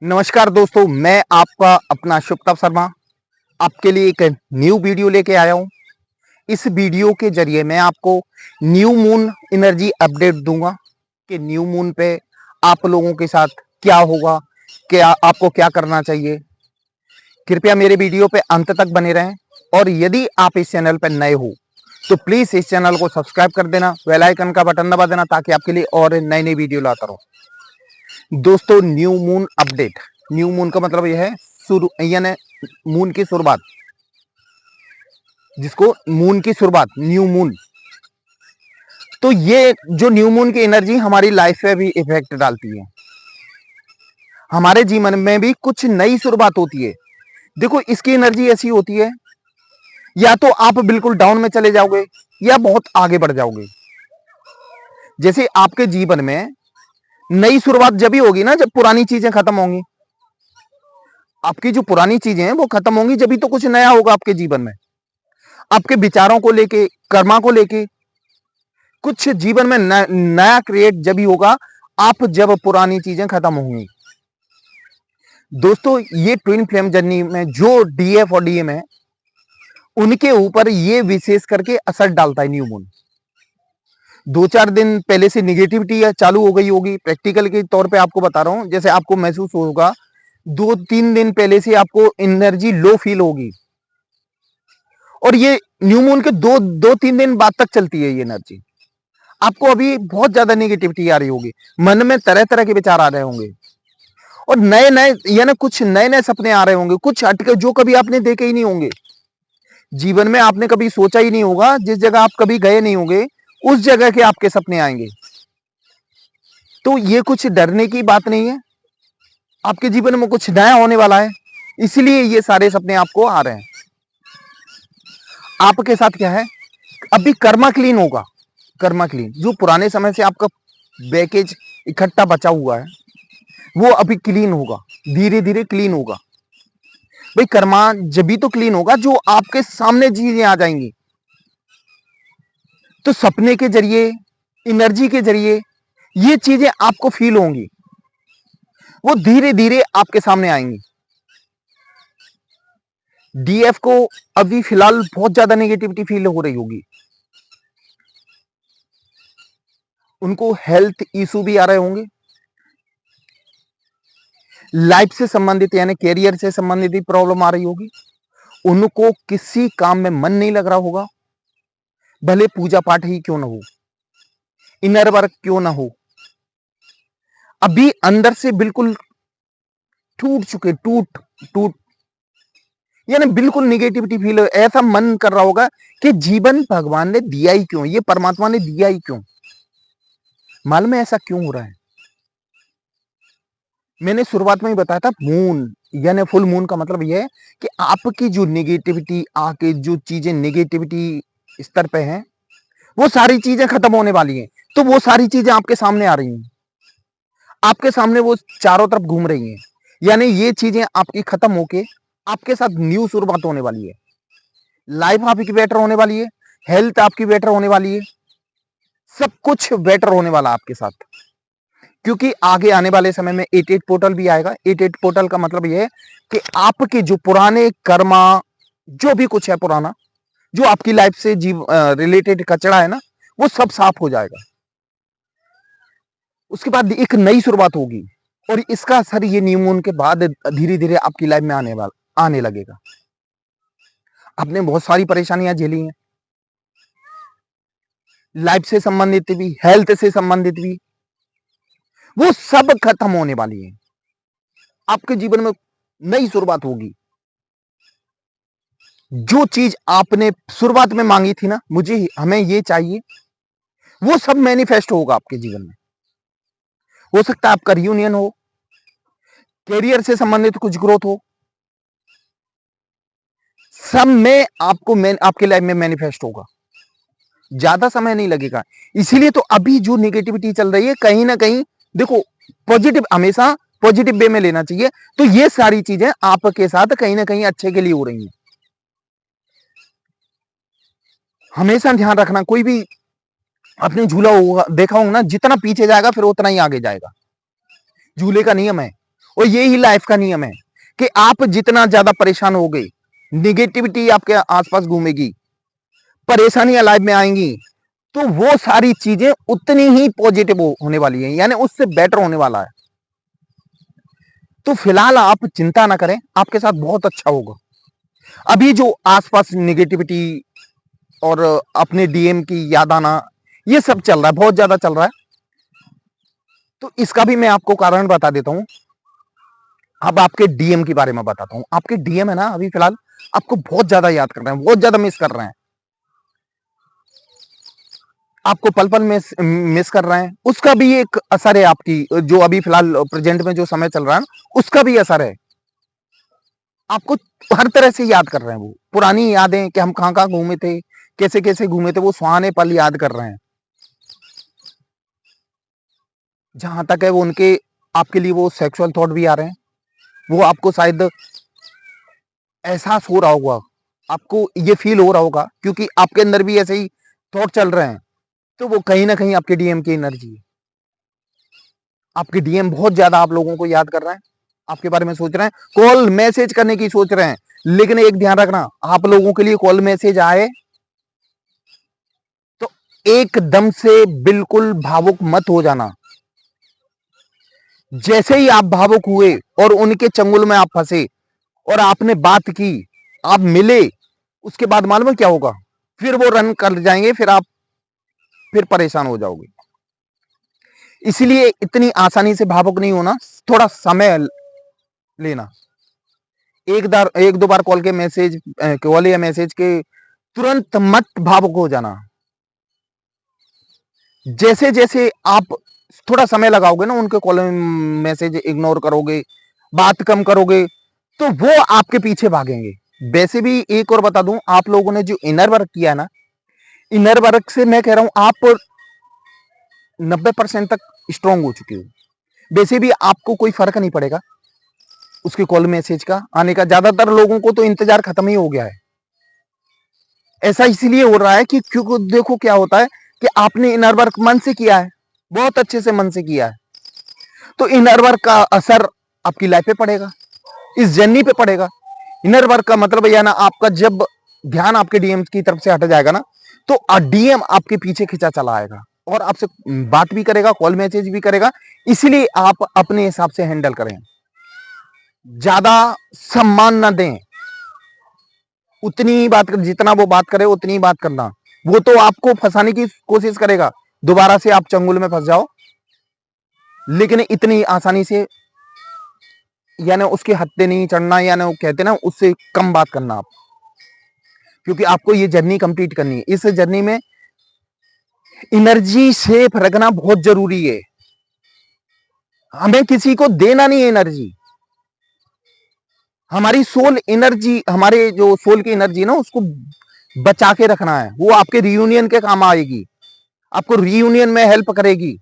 नमस्कार दोस्तों, मैं आपका अपना शुभताप शर्मा आपके लिए एक न्यू वीडियो लेके आया हूँ। इस वीडियो के ज़रिए मैं आपको न्यू मून एनर्जी अपडेट दूँगा कि न्यू मून पे आप लोगों के साथ क्या होगा, क्या आपको क्या करना चाहिए। कृपया मेरे वीडियो पे अंत तक बने रहें और यदि आप इस चैनल पर नए हो, तो प्लीज़ इस चैनल को सब्सक्राइब कर देना, बेल आइकन का बटन दबा देना ताकि आपके लिए और नई-नई वीडियो लाता रहूँ। दोस्तों new moon update, new moon का मतलब यह है शुरू यानी मून की शुरुआत, जिसको मून की शुरुआत न्यू मून। तो ये जो न्यू मून की एनर्जी हमारी लाइफ पे भी इफेक्ट डालती है, हमारे जीवन में भी कुछ नई शुरुआत होती है। देखो इसकी एनर्जी ऐसी होती है, या तो आप बिल्कुल डाउन में चले जाओगे या बहुत आगे बढ़ जाओगे। जैसे आपके जीवन में नई शुरुआत जब ही होगी ना जब पुरानी चीजें खत्म होंगी। आपकी जो पुरानी चीजें हैं वो खत्म होंगी, जब भी तो कुछ नया होगा आपके जीवन में। आपके विचारों को लेके, कर्मा को लेके कुछ जीवन में नया क्रिएट जब भी होगा, आप जब पुरानी चीजें खत्म होंगी। दोस्तों ये ट्विन फ्लेम जर्नी में जो डीएफ और डीएम है, उनके ऊपर ये विशेष करके असर डालता है न्यू मून। 2-4 दिन पहले से निगेटिविटी चालू हो गई होगी, प्रैक्टिकल के तौर पे आपको बता रहा हूं। जैसे आपको महसूस होगा 2-3 दिन पहले से आपको एनर्जी लो फील होगी, और ये न्यू मून के 2-3 दिन बाद तक चलती है ये एनर्जी। आपको अभी बहुत ज्यादा नेगेटिविटी आ रही होगी, मन में तरह तरह के विचार आ रहे होंगे, और नए नए यानी कुछ नए नए सपने आ रहे होंगे, कुछ हटके जो कभी आपने देखे ही नहीं होंगे। जीवन में आपने कभी सोचा ही नहीं होगा, जिस जगह आप कभी गए नहीं होंगे उस जगह के आपके सपने आएंगे। तो ये कुछ डरने की बात नहीं है, आपके जीवन में कुछ नया होने वाला है, इसलिए ये सारे सपने आपको आ रहे हैं। आपके साथ क्या है, अभी कर्मा क्लीन होगा। कर्मा क्लीन जो पुराने समय से आपका बैकेज इकट्ठा बचा हुआ है, वो अभी क्लीन होगा, धीरे धीरे क्लीन होगा। भाई कर्मा जब भी तो क्लीन होगा जो आपके सामने चीजें आ जाएंगी। तो सपने के जरिए, एनर्जी के जरिए ये चीजें आपको फील होंगी, वो धीरे धीरे आपके सामने आएंगी। डीएफ को अभी फिलहाल बहुत ज्यादा नेगेटिविटी फील हो रही होगी, उनको हेल्थ इशू भी आ रहे होंगे, लाइफ से संबंधित यानी कैरियर से संबंधित भी प्रॉब्लम आ रही होगी, उनको किसी काम में मन नहीं लग रहा होगा, भले पूजा पाठ ही क्यों ना हो, इनर वर्क क्यों ना हो, अभी अंदर से बिल्कुल टूट चुके, टूट टूट यानी बिल्कुल निगेटिविटी फील, ऐसा मन कर रहा होगा कि जीवन भगवान ने दिया ही क्यों, ये परमात्मा ने दिया ही क्यों, मालूम है ऐसा क्यों हो रहा है। मैंने शुरुआत में ही बताया था, मून यानी फुल मून का मतलब यह है कि आपकी जो नेगेटिविटी, आके जो चीजें नेगेटिविटी स्तर पे हैं, वो सारी चीजें खत्म होने वाली हैं। तो वो सारी चीजें आपके सामने आ रही हैं, आपके सामने वो चारों तरफ घूम रही हैं, यानी ये चीजें आपकी खत्म होके आपके साथ न्यू शुरुआत होने वाली है। लाइफ आपकी बेटर होने वाली है, हेल्थ आपकी बेटर होने वाली है, सब कुछ बेटर होने वाला आपके साथ। क्योंकि आगे आने वाले समय में 88 पोर्टल भी आएगा। 88 पोर्टल का मतलब यह है कि आपके जो पुराने कर्मा, जो भी कुछ है पुराना, जो आपकी लाइफ से जीव रिलेटेड कचरा है ना, वो सब साफ हो जाएगा। उसके बाद एक नई शुरुआत होगी, और इसका असर ये न्यू मून के बाद धीरे धीरे आपकी लाइफ में आने लगेगा। आपने बहुत सारी परेशानियां झेली हैं, लाइफ से संबंधित भी, हेल्थ से संबंधित भी, वो सब खत्म होने वाली है। आपके जीवन में नई शुरुआत होगी। जो चीज आपने शुरुआत में मांगी थी ना, मुझे हमें ये चाहिए, वो सब मैनिफेस्ट होगा आपके जीवन में। हो सकता है आपका रियूनियन हो, कैरियर से संबंधित कुछ ग्रोथ हो, सब में आपको आपके लाइफ में मैनिफेस्ट होगा। ज्यादा समय नहीं लगेगा। इसीलिए तो अभी जो नेगेटिविटी चल रही है, कहीं ना कहीं देखो, पॉजिटिव हमेशा पॉजिटिव वे में लेना चाहिए। तो ये सारी चीजें आपके साथ कहीं ना कहीं अच्छे के लिए हो रही हैं। हमेशा ध्यान रखना, कोई भी आपने झूला होगा देखा होगा ना, जितना पीछे जाएगा फिर उतना ही आगे जाएगा, झूले का नियम है। और यही लाइफ का नियम है कि आप जितना ज्यादा परेशान हो गए, निगेटिविटी आपके आसपास घूमेगी, परेशानियां लाइफ में आएंगी, तो वो सारी चीजें उतनी ही पॉजिटिव होने वाली है, यानी उससे बेटर होने वाला है। तो फिलहाल आप चिंता ना करें, आपके साथ बहुत अच्छा होगा। अभी जो आसपास निगेटिविटी और अपने डीएम की याद आना, ये सब चल रहा है, बहुत ज्यादा चल रहा है। तो इसका भी मैं आपको कारण बता देता हूं। अब आपके डीएम के बारे में बताता हूं। आपके डीएम है ना, अभी फिलहाल आपको बहुत ज्यादा याद कर रहे हैं, बहुत ज्यादा मिस कर रहे हैं, आपको पल पल मिस कर रहे हैं। उसका भी एक असर है, आपकी जो अभी फिलहाल प्रेजेंट में जो समय चल रहा है उसका भी असर है। आपको हर तरह से याद कर रहे हैं, वो पुरानी यादें कि हम कहां कहां घूमे थे, कैसे कैसे घूमे थे, वो सुहाने पल याद कर रहे हैं। जहां तक है वो उनके आपके लिए वो सेक्सुअल थॉट भी आ रहे हैं। वो आपको शायद एहसास हो रहा होगा, आपको ये फील हो रहा होगा, क्योंकि आपके अंदर भी ऐसे ही थॉट चल रहे हैं। तो वो कहीं ना कहीं आपके डीएम की एनर्जी है। आपके डीएम बहुत ज्यादा आप लोगों को याद कर रहे हैं, आपके बारे में सोच रहे हैं, कॉल मैसेज करने की सोच रहे हैं। लेकिन एक ध्यान रखना, आप लोगों के लिए कॉल मैसेज आए तो एकदम से बिल्कुल भावुक मत हो जाना। जैसे ही आप भावुक हुए और उनके चंगुल में आप फंसे और आपने बात की, आप मिले, उसके बाद मालूम है क्या होगा? फिर वो रन कर जाएंगे, फिर आप फिर परेशान हो जाओगे। इसलिए इतनी आसानी से भावुक नहीं होना, थोड़ा समय लेना। एक दो बार कॉल के मैसेज, कॉल या मैसेज के तुरंत मत भावुक हो जाना। जैसे जैसे आप थोड़ा समय लगाओगे ना, उनके कॉल मैसेज इग्नोर करोगे, बात कम करोगे, तो वो आपके पीछे भागेंगे। वैसे भी एक और बता दूं, आप लोगों ने जो इनर वर्क किया ना, इनर वर्क से मैं कह रहा हूं आप 90% तक स्ट्रांग हो चुके हो। वैसे भी आपको कोई फर्क नहीं पड़ेगा उसके कॉल मैसेज का आने का। ज्यादातर लोगों को तो इंतजार खत्म ही हो गया है। ऐसा इसलिए हो रहा है कि क्योंकि देखो क्या होता है कि आपने इनर वर्क मन से किया है, बहुत अच्छे से मन से किया है, तो इनर वर्क का असर आपकी लाइफ पे पड़ेगा, इस जर्नी पे पड़ेगा। इनर वर्क का मतलब यह ना, आपका जब ध्यान आपके डीएम की तरफ से हट जाएगा ना, तो डीएम आपके पीछे खिंचा चला आएगा और आपसे बात भी करेगा, कॉल मैसेज भी करेगा। इसलिए आप अपने हिसाब से हैंडल करें, ज्यादा सम्मान ना दें। उतनी ही बात कर, जितना वो बात करे उतनी ही बात करना। वो तो आपको फंसाने की कोशिश करेगा, दोबारा से आप चंगुल में फंस जाओ, लेकिन इतनी आसानी से यानी उसके हत्थे नहीं चढ़ना, यानी वो कहते ना, उससे कम बात करना आप। क्योंकि आपको ये जर्नी कंप्लीट करनी है। इस जर्नी में एनर्जी सेफ रखना बहुत जरूरी है। हमें किसी को देना नहीं है एनर्जी। हमारी सोल एनर्जी, हमारे जो सोल की एनर्जी ना, उसको बचा के रखना है। वो आपके रियूनियन के काम आएगी, आपको रियूनियन में हेल्प करेगी।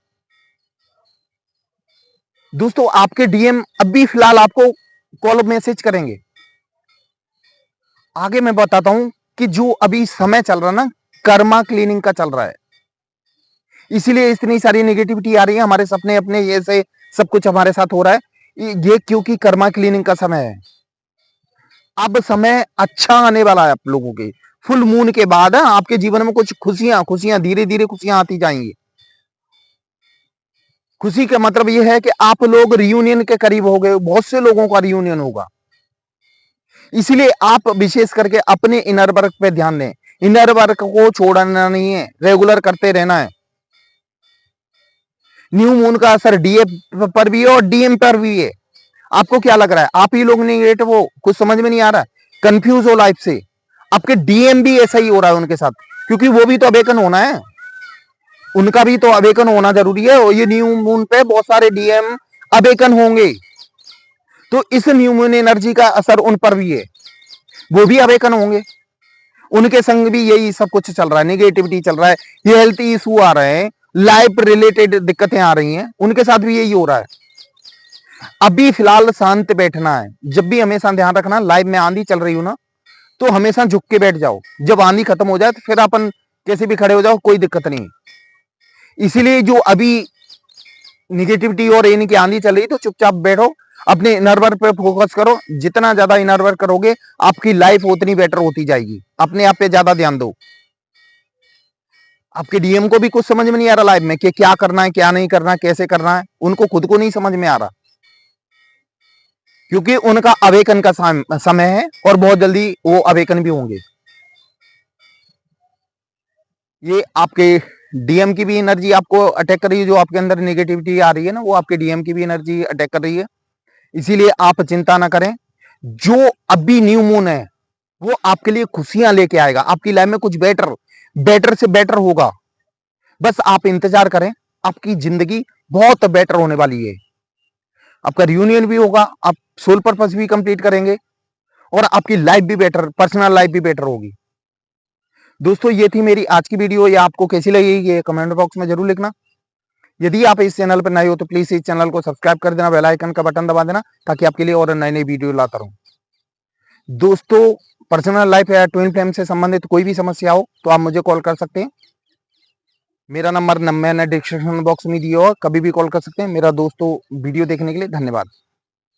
दोस्तों, आपके डीएम अभी फिलहाल आपको कॉल मैसेज करेंगे। आगे मैं बताता हूं कि जो अभी समय चल रहा है ना, कर्मा क्लीनिंग का चल रहा है, इसीलिए इतनी सारी नेगेटिविटी आ रही है। हमारे सपने अपने ये से सब कुछ हमारे साथ हो रहा है, ये क्योंकि कर्मा क्लीनिंग का समय है। अब समय अच्छा आने वाला है आप लोगों के। फुल मून के बाद आपके जीवन में कुछ खुशियां खुशियां धीरे धीरे खुशियां आती जाएंगी। खुशी का मतलब यह है कि आप लोग रियूनियन के करीब हो गए, बहुत से लोगों का रियूनियन होगा। इसलिए आप विशेष करके अपने इनर वर्क पे ध्यान दें। इनर वर्क को छोड़ना नहीं है, रेगुलर करते रहना है। न्यू मून का असर डीएफ पर भी है और डीएम पर भी है। आपको क्या लग रहा है? आप ही लोग निगेटिव हो, कुछ समझ में नहीं आ रहा है, कंफ्यूज हो लाइफ से। आपके डीएम भी ऐसा ही हो रहा है उनके साथ, क्योंकि वो भी तो अवेकन होना है, उनका भी तो अवेकन होना जरूरी है। और ये न्यू मून पे बहुत सारे डीएम अवेकन होंगे, तो इस न्यू मून एनर्जी का असर उन पर भी है, वो भी अवेकन होंगे। उनके संग भी यही सब कुछ चल रहा है, निगेटिविटी चल रहा है, ये हेल्थ इशू आ रहे हैं, लाइफ रिलेटेड दिक्कतें आ रही हैं, उनके साथ भी यही हो रहा है। अभी फिलहाल शांत बैठना है। जब भी हमेशा ध्यान रखना, लाइफ में आंधी चल रही हो ना, तो हमेशा झुक के बैठ जाओ। जब आंधी खत्म हो जाए तो फिर अपन कैसे भी खड़े हो जाओ, कोई दिक्कत नहीं। इसीलिए जो अभी निगेटिविटी और इनकी आंधी चल रही, तो चुपचाप बैठो, अपने इनर वर्क पे फोकस करो। जितना ज्यादा इनर वर्क करोगे आपकी लाइफ उतनी बेटर होती जाएगी। अपने आप पे ज्यादा ध्यान दो। आपके डीएम को भी कुछ समझ में नहीं आ रहा लाइफ में कि क्या करना है, क्या नहीं करना है, कैसे करना है। उनको खुद को नहीं समझ में आ रहा, क्योंकि उनका अवेकन का समय है और बहुत जल्दी वो अवेकन भी होंगे। ये आपके डीएम की भी एनर्जी आपको अटैक कर रही है। जो आपके अंदर नेगेटिविटी आ रही है ना, वो आपके डीएम की भी एनर्जी अटैक कर रही है। इसीलिए आप चिंता ना करें। जो अभी न्यू मून है वो आपके लिए खुशियां लेके आएगा। आपकी लाइफ में कुछ बेटर से बेटर होगा। बस आप इंतजार करें। आपकी जिंदगी बहुत बेटर होने वाली है। आपका रियूनियन भी होगा, आप सोल पर्पस भी कंप्लीट करेंगे और आपकी लाइफ भी बेटर, पर्सनल लाइफ भी बेटर होगी। दोस्तों, ये थी मेरी आज की वीडियो। ये आपको कैसी लगी ये कमेंट बॉक्स में जरूर लिखना। यदि आप इस चैनल पर नए हो तो प्लीज इस चैनल को सब्सक्राइब कर देना, बेल आइकन का बटन दबा देना, ताकि आपके लिए और नई नई वीडियो लाता रहूं। दोस्तों, पर्सनल लाइफ या ट्विन फ्लेम से संबंधित कोई भी समस्या हो तो आप मुझे कॉल कर सकते हैं। मेरा नंबर मैंने डिस्क्रिप्शन बॉक्स में दिया हो, कभी भी कॉल कर सकते हैं। मेरा दोस्तों, वीडियो देखने के लिए धन्यवाद।